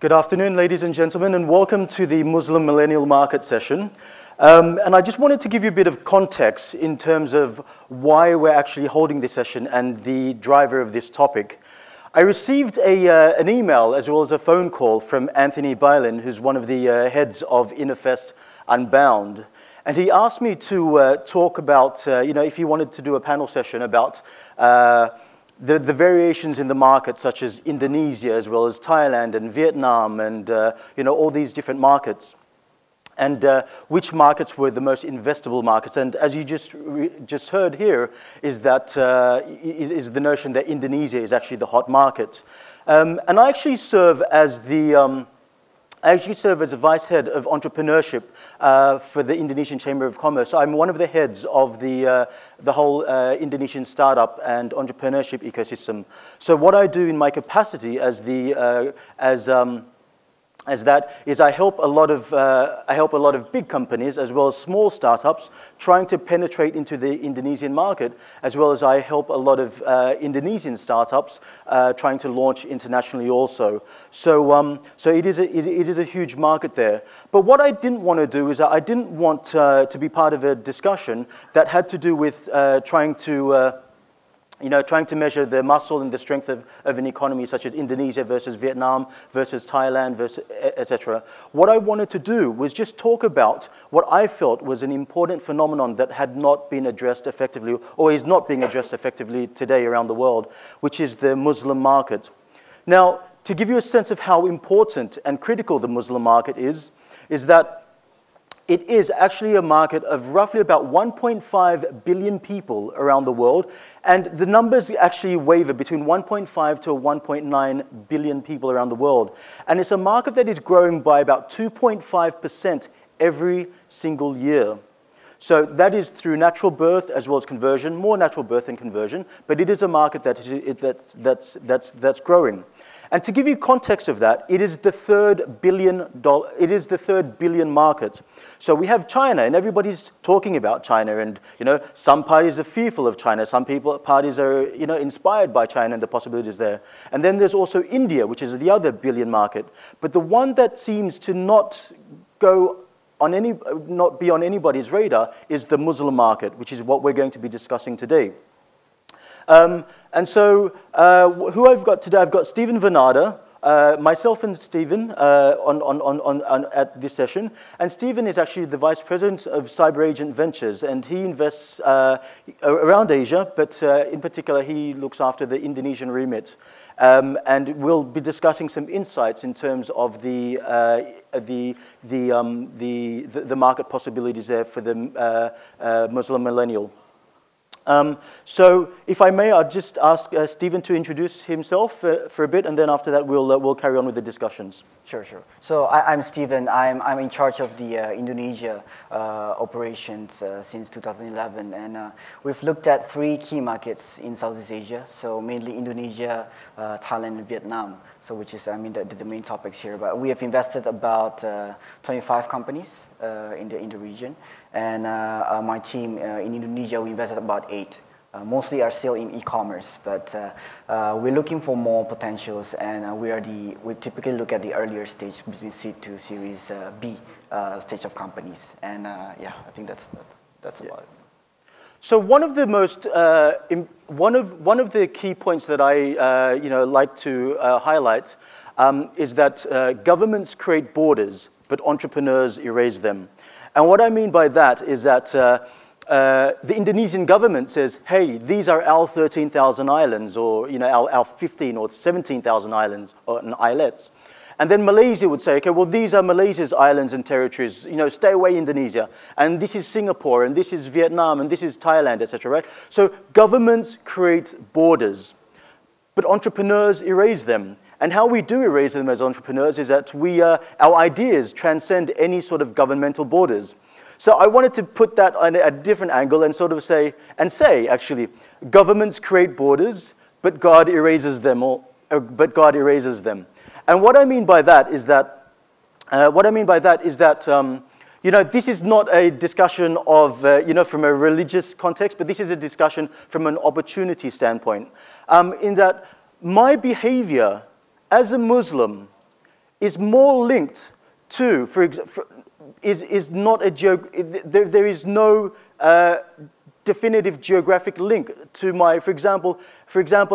Good afternoon, ladies and gentlemen, and welcome to the Muslim Millennial Market session. And I just wanted to give you a bit of context in terms of why we're actually holding this session and the driver of this topic. I received an email as well as a phone call from Anthony Bylin, who's one of the heads of Innovfest Unbound. And he asked me to talk about, if he wanted to do a panel session about the variations in the market, such as Indonesia, as well as Thailand and Vietnam, and all these different markets, and which markets were the most investable markets. And as you just heard here, is that is the notion that Indonesia is actually the hot market. And I actually serve as the vice head of entrepreneurship for the Indonesian Chamber of Commerce. So I'm one of the heads of the whole Indonesian startup and entrepreneurship ecosystem. So what I do in my capacity as that is I help a lot of big companies as well as small startups trying to penetrate into the Indonesian market, as well as I help a lot of Indonesian startups trying to launch internationally also. So it is a huge market there. But what I didn't want to do is I didn't want to be part of a discussion that had to do with trying to measure the muscle and the strength of an economy such as Indonesia versus Vietnam versus Thailand, versus etc. What I wanted to do was just talk about what I felt was an important phenomenon that had not been addressed effectively, or is not being addressed effectively today around the world, which is the Muslim market. Now, to give you a sense of how important and critical the Muslim market is that it is actually a market of roughly about 1.5 billion people around the world, and the numbers actually waver between 1.5 to 1.9 billion people around the world. And it's a market that is growing by about 2.5% every single year. So that is through natural birth as well as conversion, more natural birth than conversion, but it is a market that's growing. And to give you context of that, it is the third billion market. So we have China, and everybody's talking about China, and some parties are fearful of China, some parties are inspired by China and the possibilities there. And then there's also India, which is the other billion market. But the one that seems to not be on anybody's radar is the Muslim market, which is what we're going to be discussing today. And so who I've got today, I've got Stephen Vanada, myself and Stephen at this session. And Stephen is actually the Vice President of Cyberagent Ventures, and he invests around Asia, but in particular he looks after the Indonesian remit. And we'll be discussing some insights in terms of the market possibilities there for the Muslim millennial. So if I may, I'll just ask Stephen to introduce himself for a bit, and then after that we'll carry on with the discussions. Sure. So I'm Stephen. I'm in charge of the Indonesia operations since 2011, and we've looked at 3 key markets in Southeast Asia. So mainly Indonesia, Thailand, and Vietnam. So which is the main topics here. But we have invested about 25 companies in the region, and my team in Indonesia, we invested about 8. Mostly are still in e-commerce, but we're looking for more potentials, and we typically look at the earlier stage between seed to Series B stage of companies, and yeah, I think that's about it. So one of the most one of the key points that I like to highlight is that governments create borders, but entrepreneurs erase them. And what I mean by that is that the Indonesian government says, hey, these are our 13,000 islands, or our 15 or 17,000 islands and islets. And then Malaysia would say, okay, well, these are Malaysia's islands and territories, stay away Indonesia. And this is Singapore, and this is Vietnam, and this is Thailand, etc., right? So governments create borders, but entrepreneurs erase them. And how we do erase them as entrepreneurs is that our ideas transcend any sort of governmental borders. So I wanted to put that on a different angle and sort of say, actually, governments create borders, but God erases them, And what I mean by that is that, this is not a discussion of, from a religious context, but this is a discussion from an opportunity standpoint. In that my behavior as a Muslim is more linked to, is not a there is no definitive geographic link to my, for example,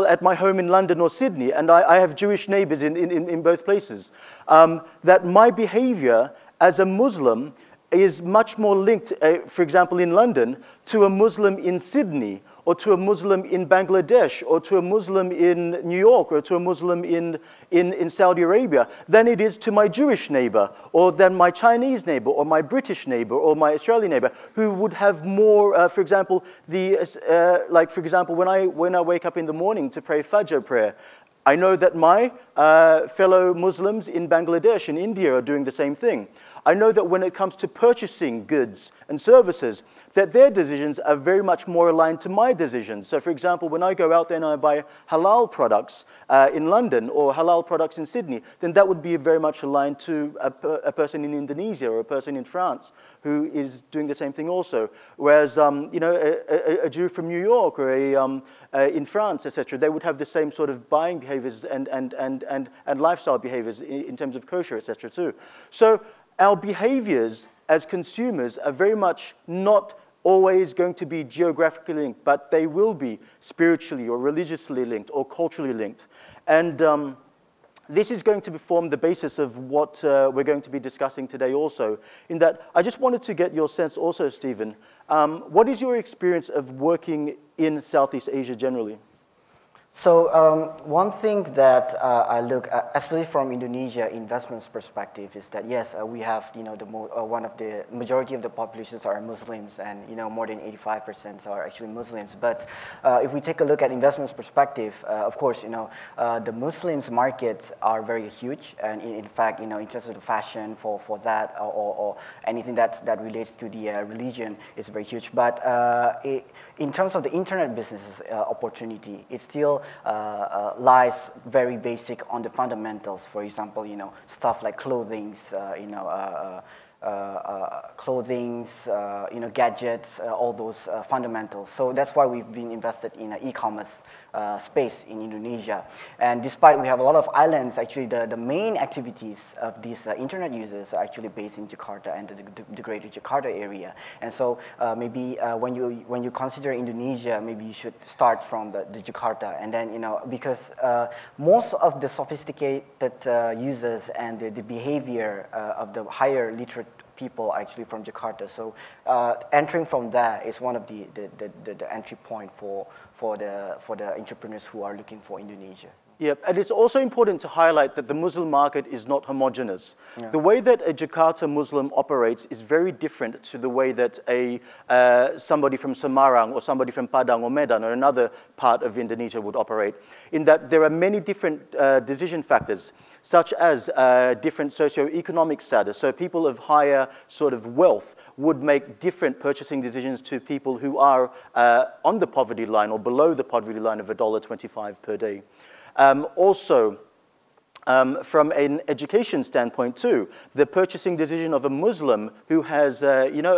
at my home in London or Sydney, and I have Jewish neighbors in both places, that my behavior as a Muslim is much more linked, for example, in London, to a Muslim in Sydney, or to a Muslim in Bangladesh, or to a Muslim in New York, or to a Muslim in Saudi Arabia, than it is to my Jewish neighbor, or than my Chinese neighbor, or my British neighbor, or my Australian neighbor, who would have more, for example, like, for example, when I wake up in the morning to pray Fajr prayer, I know that my fellow Muslims in Bangladesh and India are doing the same thing. I know that when it comes to purchasing goods and services, that their decisions are very much more aligned to my decisions. So for example, when I go out there and I buy halal products in London or halal products in Sydney, then that would be very much aligned to a person in Indonesia or a person in France who is doing the same thing also. Whereas, you know, a Jew from New York or in France, etc., they would have the same sort of buying behaviors and lifestyle behaviors in terms of kosher, etc., too. So our behaviors as consumers are very much not always going to be geographically linked, but they will be spiritually or religiously linked or culturally linked. And this is going to form the basis of what we're going to be discussing today also, in that I just wanted to get your sense also, Stephen. What is your experience of working in Southeast Asia generally? So one thing that I look at, especially from Indonesia investments perspective, is that yes, we have, you know, one of the majority of the populations are Muslims, and you know more than 85% are actually Muslims. But if we take a look at investments perspective, of course, you know, the Muslims markets are very huge, and in fact, you know, in terms of the fashion for that or anything that relates to the religion is very huge. But in terms of the internet business opportunity, it's still lies very basic on the fundamentals. For example, you know, stuff like clothings, you know, you know, gadgets, all those fundamentals. So that's why we've been invested in an e-commerce space in Indonesia. And despite we have a lot of islands, actually the main activities of these internet users are actually based in Jakarta and the greater Jakarta area. And so maybe when you consider Indonesia, maybe you should start from the Jakarta, and then, you know, because most of the sophisticated users and the behavior of the higher literate people are actually from Jakarta. So entering from there is one of the entry point for the entrepreneurs who are looking for Indonesia. Yep, and it's also important to highlight that the Muslim market is not homogeneous. Yeah. The way that a Jakarta Muslim operates is very different to the way that somebody from Semarang or somebody from Padang or Medan or another part of Indonesia would operate, in that there are many different decision factors, such as different socioeconomic status. So people of higher sort of wealth would make different purchasing decisions to people who are on the poverty line or below the poverty line of $1.25 per day. Also, from an education standpoint too, the purchasing decision of a Muslim who has, you know,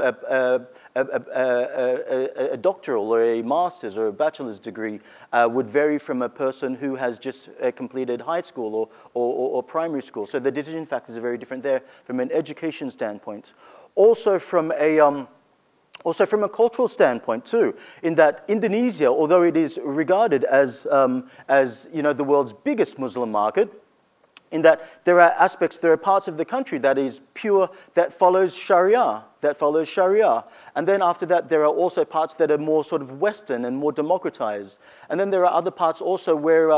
a doctoral or a master's or a bachelor's degree would vary from a person who has just completed high school or primary school. So the decision factors are very different there from an education standpoint. Also from a cultural standpoint too, in that Indonesia, although it is regarded as you know, the world's biggest Muslim market, in that there are parts of the country that is pure, that follows Sharia, and then after that there are also parts that are more sort of Western and more democratized, and then there are other parts also where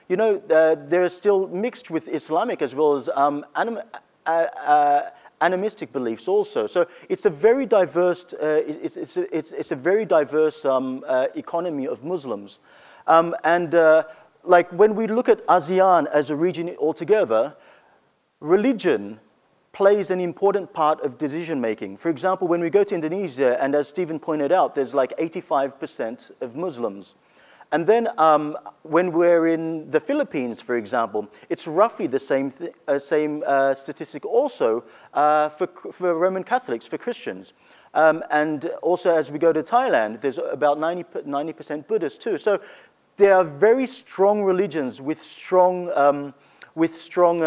you know, they're still mixed with Islamic as well as animistic beliefs also. So it's a very diverse, it's a very diverse economy of Muslims. Like when we look at ASEAN as a region altogether, religion plays an important part of decision making. For example, when we go to Indonesia, and as Stephen pointed out, there's like 85% of Muslims. And then when we're in the Philippines, for example, it's roughly the same statistic also for Roman Catholics, for Christians. And also as we go to Thailand, there's about 90% Buddhists too. So there are very strong religions with strong strong,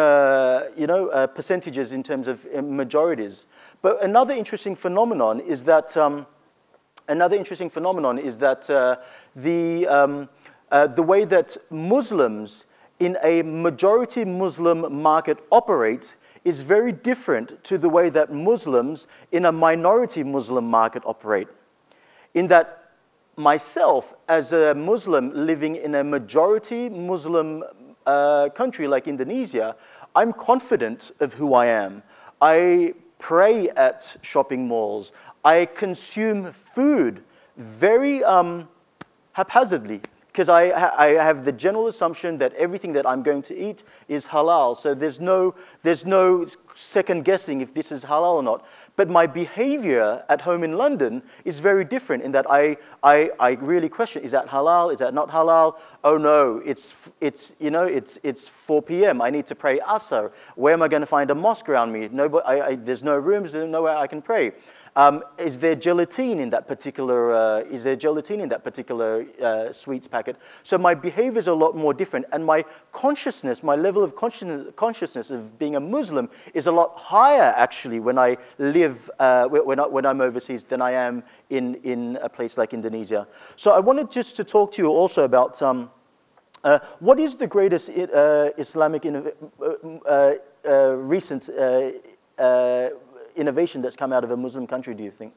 percentages in terms of majorities. But another interesting phenomenon is that the way that Muslims in a majority Muslim market operate is very different to the way that Muslims in a minority Muslim market operate. In that myself, as a Muslim living in a majority Muslim country like Indonesia, I'm confident of who I am. I pray at shopping malls. I consume food very haphazardly, because I have the general assumption that everything that I'm going to eat is halal. So there's no second guessing if this is halal or not. But my behavior at home in London is very different in that I really question, is that halal? Is that not halal? Oh no, it's 4 p.m. I need to pray Asr. Where am I going to find a mosque around me? There's no rooms, there's nowhere I can pray. Is there gelatin in that particular sweets packet? So my behavior is a lot more different, and my consciousness, my level of consciousness of being a Muslim is a lot higher actually when I live when I'm overseas than I am in a place like Indonesia. So I wanted just to talk to you also about what is the greatest Islamic recent innovation that's come out of a Muslim country, do you think?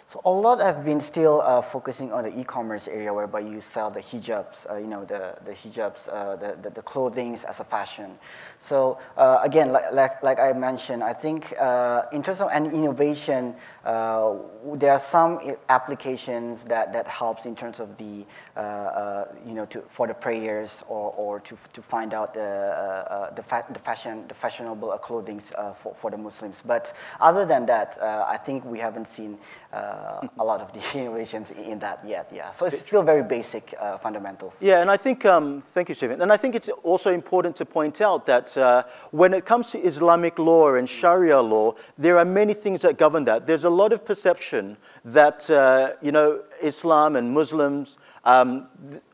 So a lot have been still focusing on the e-commerce area, whereby you sell the hijabs, the hijabs, the clothing as a fashion. So again, like I mentioned, I think in terms of an innovation, there are some applications that helps in terms of the for the prayers or to find out the fashionable clothing for the Muslims. But other than that, I think we haven't seen a lot of the innovations in that yet. Yeah, so it's still very basic fundamentals. Yeah, and I think thank you, Stephen. And I think it's also important to point out that when it comes to Islamic law and Sharia law, there are many things that govern that. There's a lot of perception that Islam and Muslims, the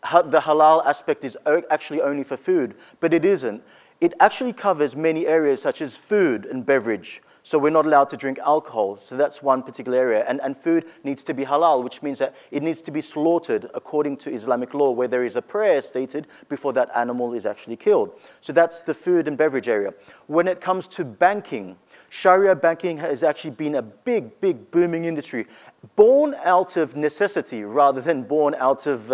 halal aspect is actually only for food, but it isn't. It actually covers many areas such as food and beverage. So we're not allowed to drink alcohol. So that's one particular area. And food needs to be halal, which means that it needs to be slaughtered according to Islamic law, where there is a prayer stated before that animal is actually killed. So that's the food and beverage area. When it comes to banking, Sharia banking has actually been a big, big booming industry, born out of necessity rather than born out of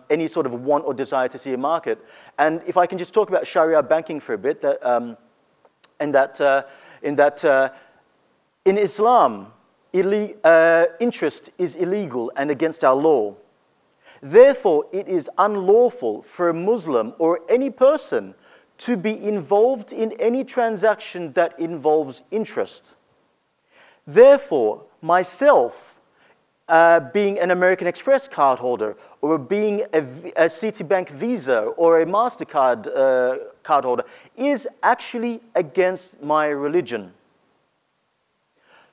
any sort of want or desire to see a market. And if I can just talk about Sharia banking for a bit, in Islam, interest is illegal and against our law. Therefore, it is unlawful for a Muslim or any person to be involved in any transaction that involves interest. Therefore, myself, being an American Express card holder, or being a Citibank Visa or a MasterCard card holder, is actually against my religion.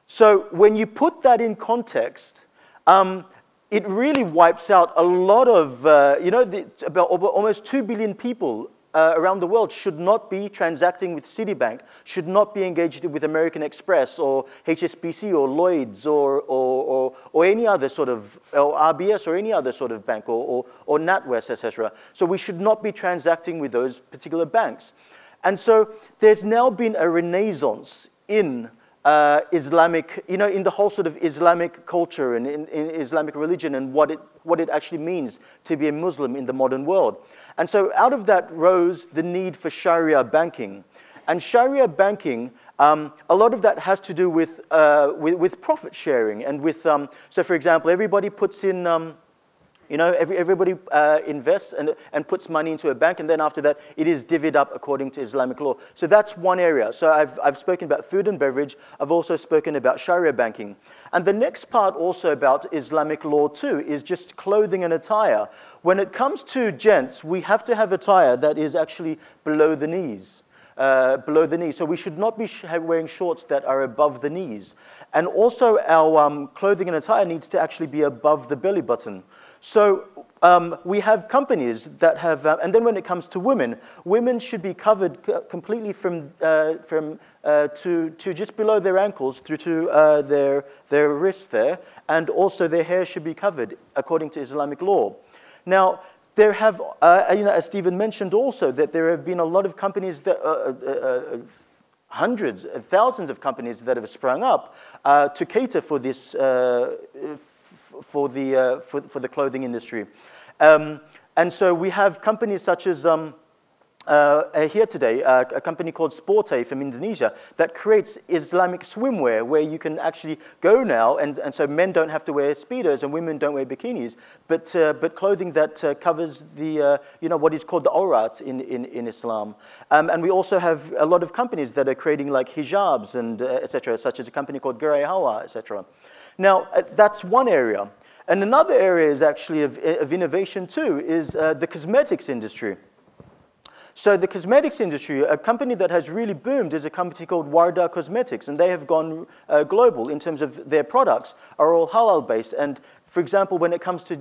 So when you put that in context, it really wipes out a lot of, about almost 2 billion people around the world should not be transacting with Citibank, should not be engaged with American Express or HSBC or Lloyds or any other sort of, or RBS or any other sort of bank or NatWest, etc. So we should not be transacting with those particular banks. And so there's now been a renaissance in Islamic, in the whole sort of Islamic culture and in Islamic religion and what it actually means to be a Muslim in the modern world. And so out of that rose the need for Sharia banking. And Sharia banking, a lot of that has to do with profit sharing and with, so for example, everybody puts in, everybody invests and puts money into a bank, and then after that, it is divvied up according to Islamic law. So that's one area. So I've spoken about food and beverage. I've also spoken about Sharia banking. And the next part also about Islamic law too is just clothing and attire. When it comes to gents, we have to have attire that is actually below the knees. So we should not be wearing shorts that are above the knees. And also our clothing and attire needs to actually be above the belly button. So we have companies that have, and then when it comes to women, women should be covered completely from to just below their ankles through to their wrists there, and also their hair should be covered according to Islamic law. Now, there have, you know, as Stephen mentioned also, that there have been a lot of companies that, hundreds, thousands of companies that have sprung up to cater for this, for the clothing industry. And so we have companies such as here today, a company called Sporte from Indonesia that creates Islamic swimwear where you can actually go now, and so men don't have to wear speedos and women don't wear bikinis, but clothing that covers the, you know, what is called the awrat in Islam. And we also have a lot of companies that are creating like hijabs and etc., such as a company called Gerai Hawa, etc. Now, that's one area. And another area is actually of innovation too, is the cosmetics industry. So the cosmetics industry, a company that has really boomed is a company called Wardour Cosmetics, and they have gone global in terms of their products are all halal-based. And for example, when it comes to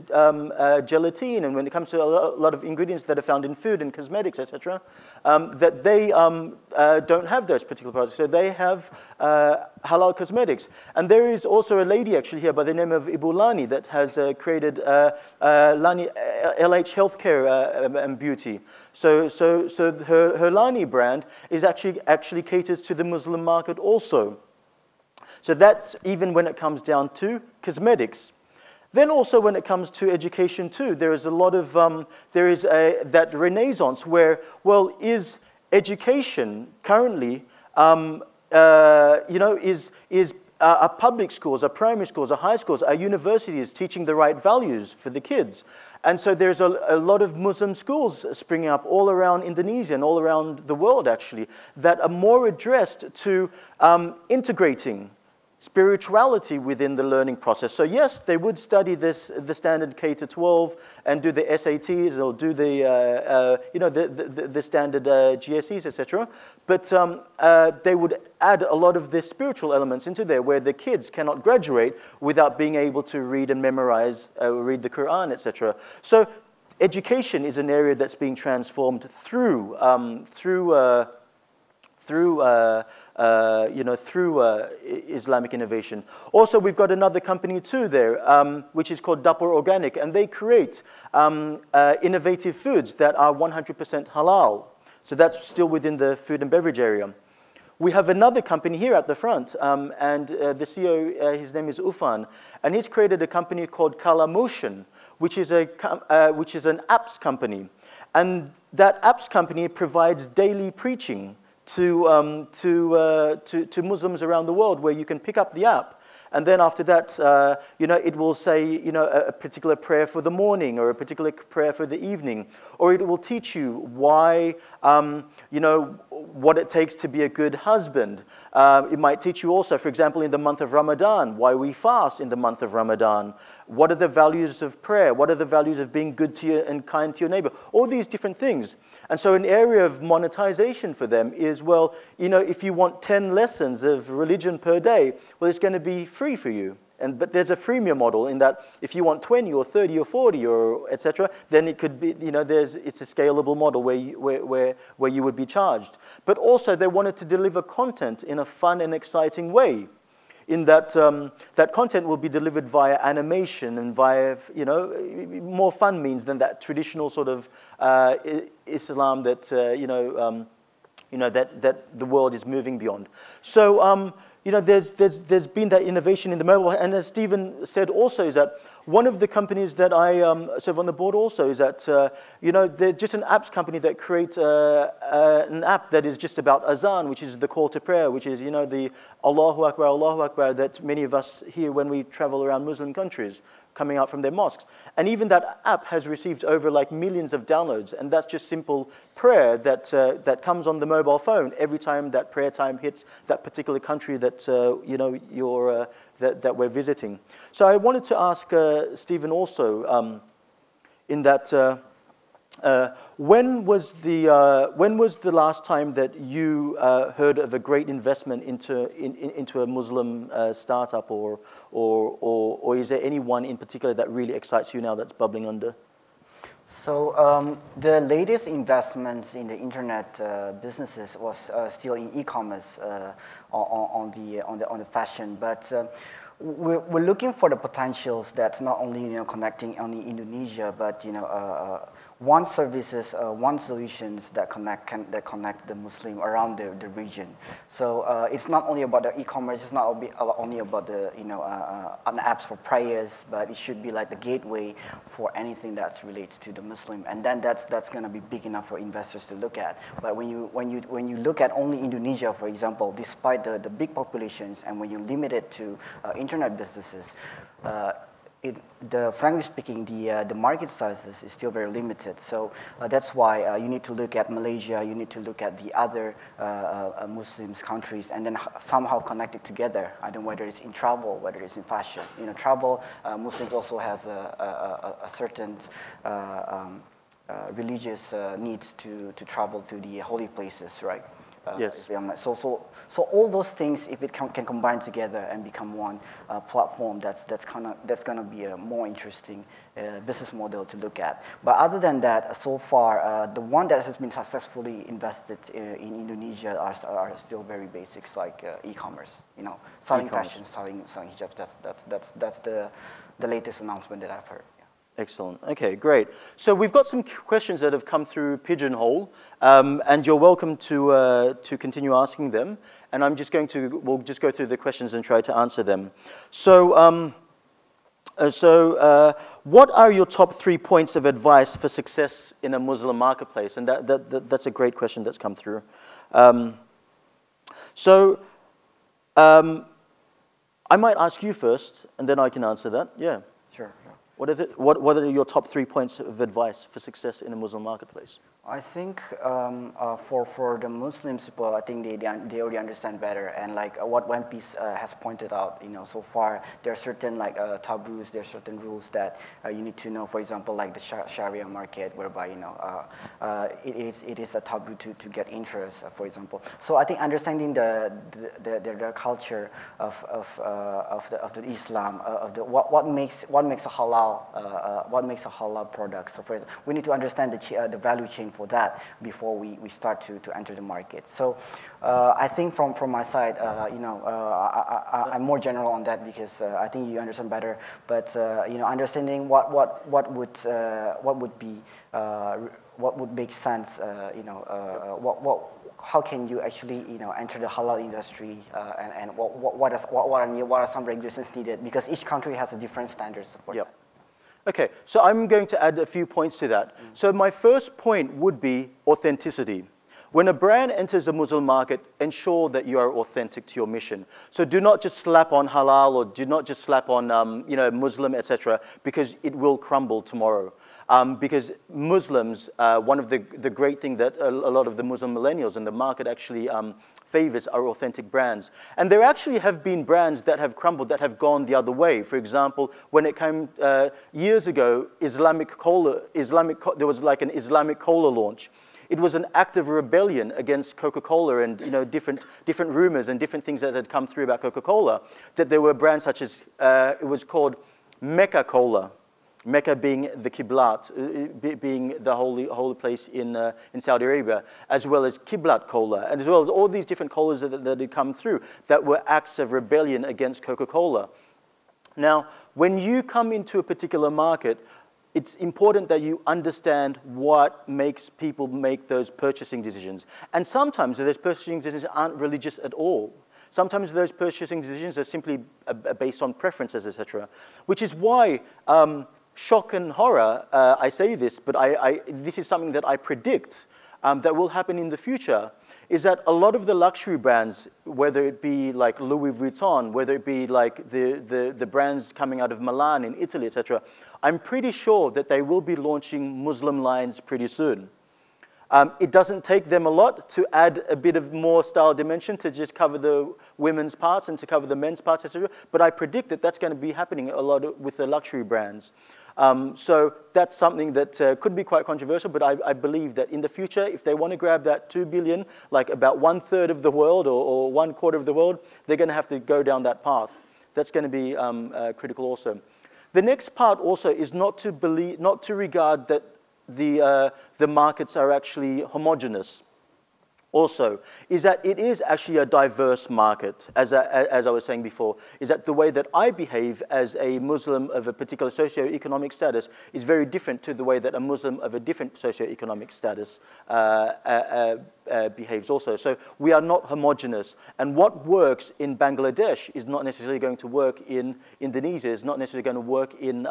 gelatine and when it comes to a lot of ingredients that are found in food and cosmetics, etc., that they don't have those particular products. So they have halal cosmetics. And there is also a lady actually here by the name of Ibu Lani that has created Lani LH Healthcare and Beauty. So her Lani brand is actually caters to the Muslim market also. So that's even when it comes down to cosmetics. Then also when it comes to education too, there is a lot of, that renaissance where, well, is education currently, you know, are public schools, are primary schools, are high schools, are universities teaching the right values for the kids? And so there's a lot of Muslim schools springing up all around Indonesia and all around the world actually that are more addressed to integrating spirituality within the learning process. So yes, they would study the standard K-12 and do the SATs or do the, you know, the standard GSEs, etc. But they would add a lot of the spiritual elements into there where the kids cannot graduate without being able to read and memorize, read the Quran, etc. So education is an area that's being transformed through Islamic innovation. Also, we've got another company too there, which is called Dapur Organic, and they create innovative foods that are 100% halal. So that's still within the food and beverage area. We have another company here at the front, and the CEO, his name is Ufan, and he's created a company called Kalamotion, which is an apps company. And that apps company provides daily preaching to Muslims around the world, where you can pick up the app, and then after that, you know, it will say, you know, a particular prayer for the morning or a particular prayer for the evening, or it will teach you why, you know, what it takes to be a good husband. It might teach you also, for example, in the month of Ramadan, why we fast in the month of Ramadan. What are the values of prayer? What are the values of being good to you and kind to your neighbor? All these different things. And so an area of monetization for them is, well, you know, if you want 10 lessons of religion per day, well, it's going to be free for you. But there's a freemium model in that if you want 20 or 30 or 40 or etc., then it could be, you know, it's a scalable model where you would be charged. But also they wanted to deliver content in a fun and exciting way, in that that content will be delivered via animation and via, you know, more fun means than that traditional sort of Islam that that the world is moving beyond. So you know, there's been that innovation in the mobile, and as Stephen said also, is that one of the companies that I serve on the board also is that, you know, they're just an apps company that creates an app that is just about azan, which is the call to prayer, which is, you know, the Allahu Akbar that many of us hear when we travel around Muslim countries, coming out from their mosques. And even that app has received over like millions of downloads, and that's just simple prayer that comes on the mobile phone every time that prayer time hits that particular country that you know that we're visiting. So I wanted to ask Stephen also in that When was the last time that you heard of a great investment into a Muslim startup, or is there any one in particular that really excites you now that's bubbling under? So the latest investments in the internet businesses was still in e-commerce on the fashion, but we're looking for the potentials that's not only connecting only Indonesia, but one services, one solutions that connect the Muslim around the region. So it's not only about the e-commerce. It's not only about the an apps for prayers, but it should be like the gateway for anything that relates to the Muslim. And then that's going to be big enough for investors to look at. But when you look at only Indonesia, for example, despite the big populations, and when you limit it to internet businesses. Frankly speaking, the market sizes is still very limited. So that's why you need to look at Malaysia, you need to look at the other Muslims countries, and then somehow connect it together. I don't know whether it's in travel, whether it's in fashion. Travel, Muslims also has a certain religious needs to travel to the holy places, right? Yes. So all those things, if it can combine together and become one platform, that's gonna be a more interesting business model to look at. But other than that, so far the one that has been successfully invested in Indonesia are still very basics, like e-commerce. Selling fashion, selling hijabs. That's the latest announcement that I've heard. Excellent. Okay, great. So we've got some questions that have come through Pigeonhole, and you're welcome to continue asking them. And we'll just go through the questions and try to answer them. So, what are your top 3 points of advice for success in a Muslim marketplace? And that's a great question that's come through. I might ask you first, and then I can answer that. Yeah. Sure. What are your top 3 points of advice for success in a Muslim marketplace? I think for the Muslims people, I think they already understand better, and like what Wempy has pointed out, so far there are certain taboos, there are certain rules that you need to know. For example, like the Sharia market, whereby it is a taboo to get interest, for example. So I think understanding the culture of the Islam, what makes a halal product. So for example, we need to understand the value chain for that before we start to enter the market. So I think from my side, I'm more general on that because I think you understand better. But understanding what would make sense, how can you actually enter the halal industry, and what are some regulations needed, because each country has a different standards for that. Okay, so I'm going to add a few points to that. So my first point would be authenticity. When a brand enters a Muslim market, ensure that you are authentic to your mission. So do not just slap on halal, or do not just slap on Muslim, etc., because it will crumble tomorrow. Because Muslims, one of the great things that a lot of the Muslim millennials in the market actually favors are authentic brands. And there actually have been brands that have crumbled, that have gone the other way. For example, when it came years ago, there was like an Islamic cola launch. It was an act of rebellion against Coca-Cola and different rumors and different things that had come through about Coca-Cola, that there were brands such as, it was called Mecca Cola. Mecca being the Qiblat, being the holy place in Saudi Arabia, as well as Qiblat Cola, and as well as all these different colas that had come through that were acts of rebellion against Coca-Cola. Now, when you come into a particular market, it's important that you understand what makes people make those purchasing decisions. And sometimes those purchasing decisions aren't religious at all. Sometimes those purchasing decisions are simply based on preferences, etc. Which is why shock and horror, I say this, but this is something that I predict that will happen in the future, is that a lot of the luxury brands, whether it be like Louis Vuitton, whether it be like the brands coming out of Milan in Italy, etc., I'm pretty sure that they will be launching Muslim lines pretty soon. It doesn't take them a lot to add a bit of more style dimension to just cover the women's parts and to cover the men's parts, etc. But I predict that that's going to be happening a lot with the luxury brands. So that's something that could be quite controversial, but I believe that in the future, if they want to grab that 2 billion, like about 1/3 of the world or 1/4 of the world, they're going to have to go down that path. That's going to be critical also. The next part also is not to regard that the markets are actually homogeneous. Also, is that it is actually a diverse market, as I was saying before, is that the way that I behave as a Muslim of a particular socio-economic status is very different to the way that a Muslim of a different socio-economic status behaves also. So we are not homogeneous. And what works in Bangladesh is not necessarily going to work in Indonesia, is not necessarily going to work in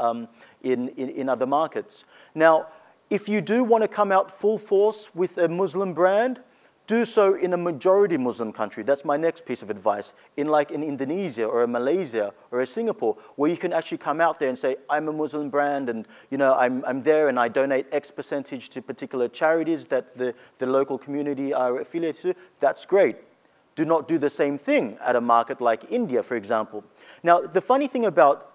other markets. Now, if you do want to come out full force with a Muslim brand, do so in a majority Muslim country. That's my next piece of advice. In Indonesia or a Malaysia or a Singapore, where you can actually come out there and say, I'm a Muslim brand and I'm there and I donate X percentage to particular charities that the local community are affiliated to. That's great. Do not do the same thing at a market like India, for example. Now, the funny thing about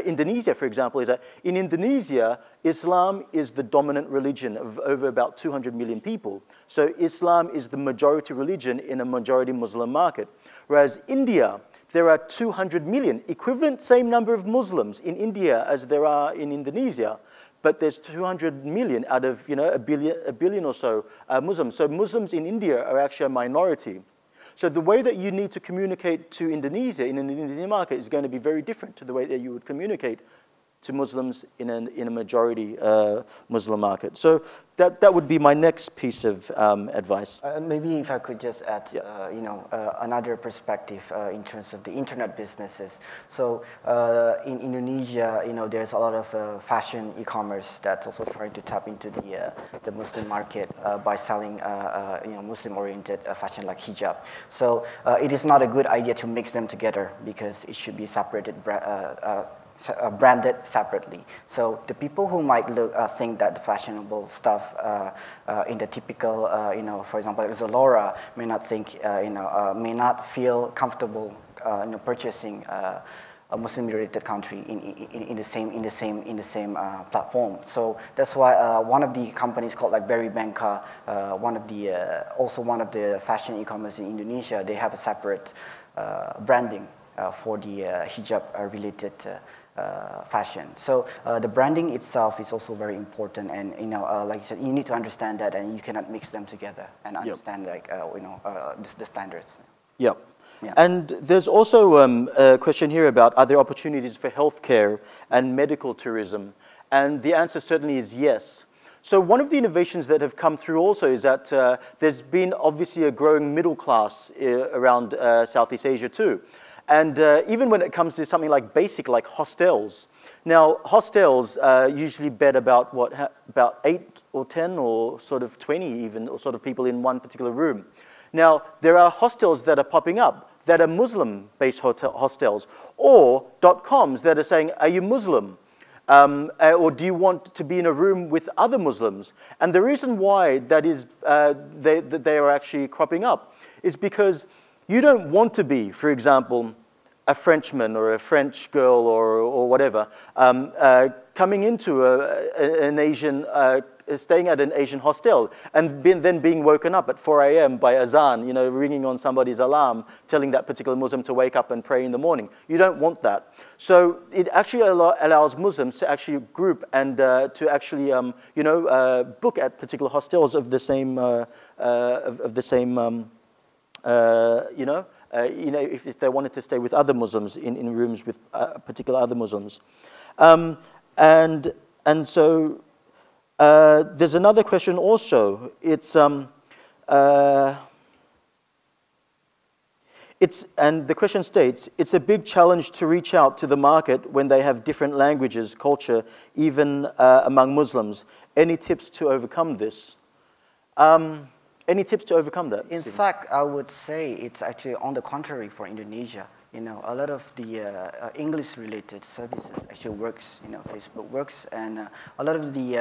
Indonesia, for example, is that in Indonesia, Islam is the dominant religion of over about 200 million people. So Islam is the majority religion in a majority Muslim market. Whereas India, there are 200 million, equivalent same number of Muslims in India as there are in Indonesia. But there's 200 million out of a billion or so Muslims. So Muslims in India are actually a minority. So the way that you need to communicate to Indonesia in an Indonesian market is going to be very different to the way that you would communicate to Muslims in a majority Muslim market. So that would be my next piece of advice. Maybe if I could just add, another perspective in terms of the internet businesses. So in Indonesia, there's a lot of fashion e-commerce that's also trying to tap into the Muslim market by selling Muslim-oriented fashion like hijab. So it is not a good idea to mix them together because it should be separated. Branded separately. So the people who might think that the fashionable stuff in the typical, for example, Zalora may not think, may not feel comfortable, purchasing a Muslim-related country in the same platform. So that's why one of the companies called like Berry Banka, also one of the fashion e-commerce in Indonesia, they have a separate branding for the hijab-related fashion. So the branding itself is also very important, and like you said, you need to understand that, and you cannot mix them together and understand the standards. Yep. Yeah. And there's also a question here about are there opportunities for healthcare and medical tourism, and the answer certainly is yes. So one of the innovations that have come through also is that there's been obviously a growing middle class around Southeast Asia too. And even when it comes to something like basic, like hostels. Now, hostels usually bed about 8 or 10 or sort of 20 even, or sort of people in one particular room. Now, there are hostels that are popping up that are Muslim-based hostels, or .coms that are saying, are you Muslim? Or do you want to be in a room with other Muslims? And the reason why that is they are actually cropping up is because you don't want to be, for example, a Frenchman or a French girl or whatever, coming into an Asian, staying at an Asian hostel and then being woken up at 4 a.m. by azan, ringing on somebody's alarm, telling that particular Muslim to wake up and pray in the morning. You don't want that. So it actually allows Muslims to actually group and to actually, book at particular hostels of the same, if they wanted to stay with other Muslims in rooms with particular other Muslims. And so there's another question also. And the question states, it's a big challenge to reach out to the market when they have different languages, culture, even among Muslims. Any tips to overcome this? Any tips to overcome that? In fact, I would say it's actually on the contrary for Indonesia. A lot of the English-related services actually works. Facebook works, and a lot of the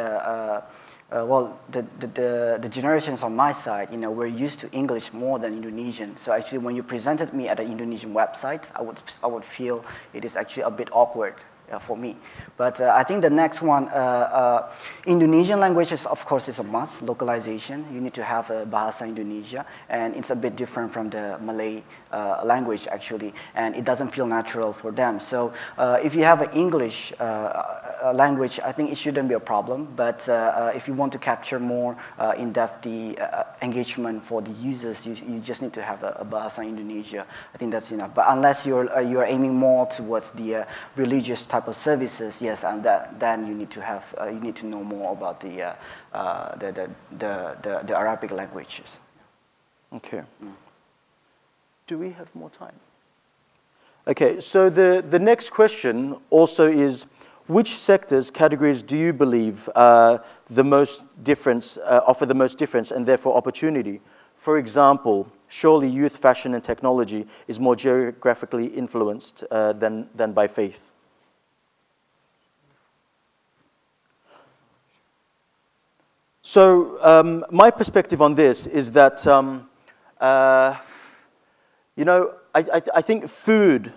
the generations on my side, we're used to English more than Indonesian. So actually, when you presented me at an Indonesian website, I would feel it is actually a bit awkward. for me. But I think the next one, Indonesian language is, of course, is a must, localization. You need to have a Bahasa Indonesia, and it's a bit different from the Malay language, actually, and it doesn't feel natural for them. So if you have an English language, I think it shouldn't be a problem, but if you want to capture more in-depth the engagement for the users, you just need to have a Bahasa Indonesia. I think that's enough. But unless you're aiming more towards the religious type of services, yes, and then you need to have you need to know more about the Arabic languages. Okay. Do we have more time? Okay, so the next question also is, which sectors, categories do you believe offer the most difference and therefore opportunity? For example, surely youth, fashion, and technology is more geographically influenced than by faith. So my perspective on this is that, you know, I think food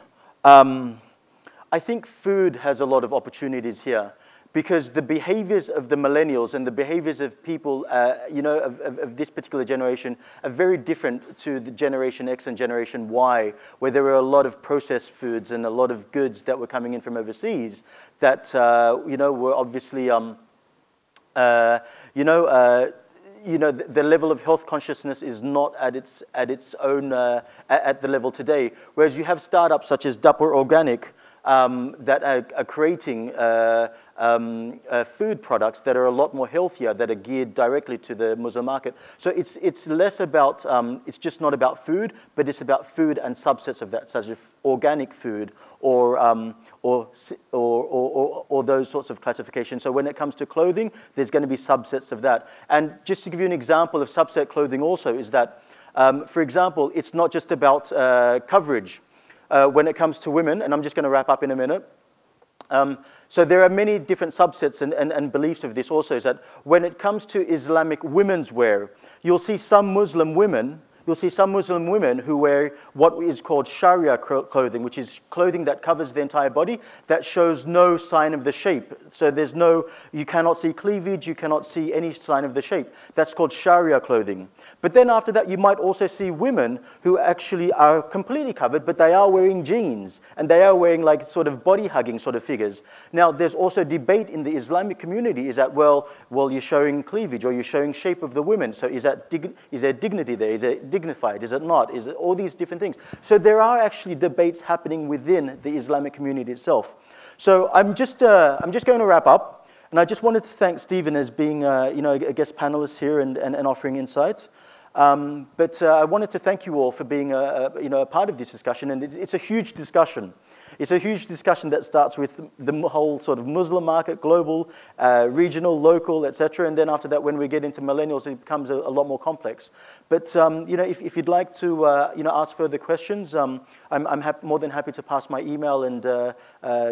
has a lot of opportunities here, because the behaviors of the millennials and the behaviors of people, you know, of this particular generation are very different to the Generation X and Generation Y, where there were a lot of processed foods and a lot of goods that were coming in from overseas that, you know, were obviously, the level of health consciousness is not at its own, at the level today. Whereas you have startups such as Dapur Organic, that are creating food products that are a lot more healthier, that are geared directly to the Muslim market. So it's less about, it's just not about food, but it's about food and subsets of that, such as organic food or those sorts of classifications. So when it comes to clothing, there's going to be subsets of that. And just to give you an example of subset clothing also is that, for example, it's not just about coverage. When it comes to women, and I'm just going to wrap up in a minute. So there are many different subsets and beliefs of this also, is that when it comes to Islamic women's wear, you'll see some Muslim women who wear what is called Sharia clothing, which is clothing that covers the entire body, that shows no sign of the shape. So there's no, you cannot see cleavage, you cannot see any sign of the shape. That's called Sharia clothing. But then after that, you might also see women who actually are completely covered, but they are wearing jeans, and they are wearing like sort of body-hugging sort of figures. Now, there's also debate in the Islamic community, is that, well, you're showing cleavage, or you're showing shape of the women, so is there dignity there? Is it dignified? Is it not? Is it all these different things? So there are actually debates happening within the Islamic community itself. So I'm just going to wrap up, and I just wanted to thank Stephen as being, you know, a guest panelist here and offering insights. But I wanted to thank you all for being you know, a part of this discussion, and it's a huge discussion. It's a huge discussion that starts with the whole sort of Muslim market, global, regional, local, etc. And then after that, when we get into millennials, it becomes a lot more complex. But you know, if you'd like to you know, ask further questions, I'm more than happy to pass my email and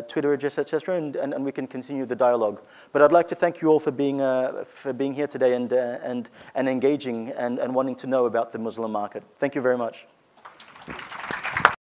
Twitter address, etc. And we can continue the dialogue. But I'd like to thank you all for being here today and engaging and wanting to know about the Muslim market. Thank you very much.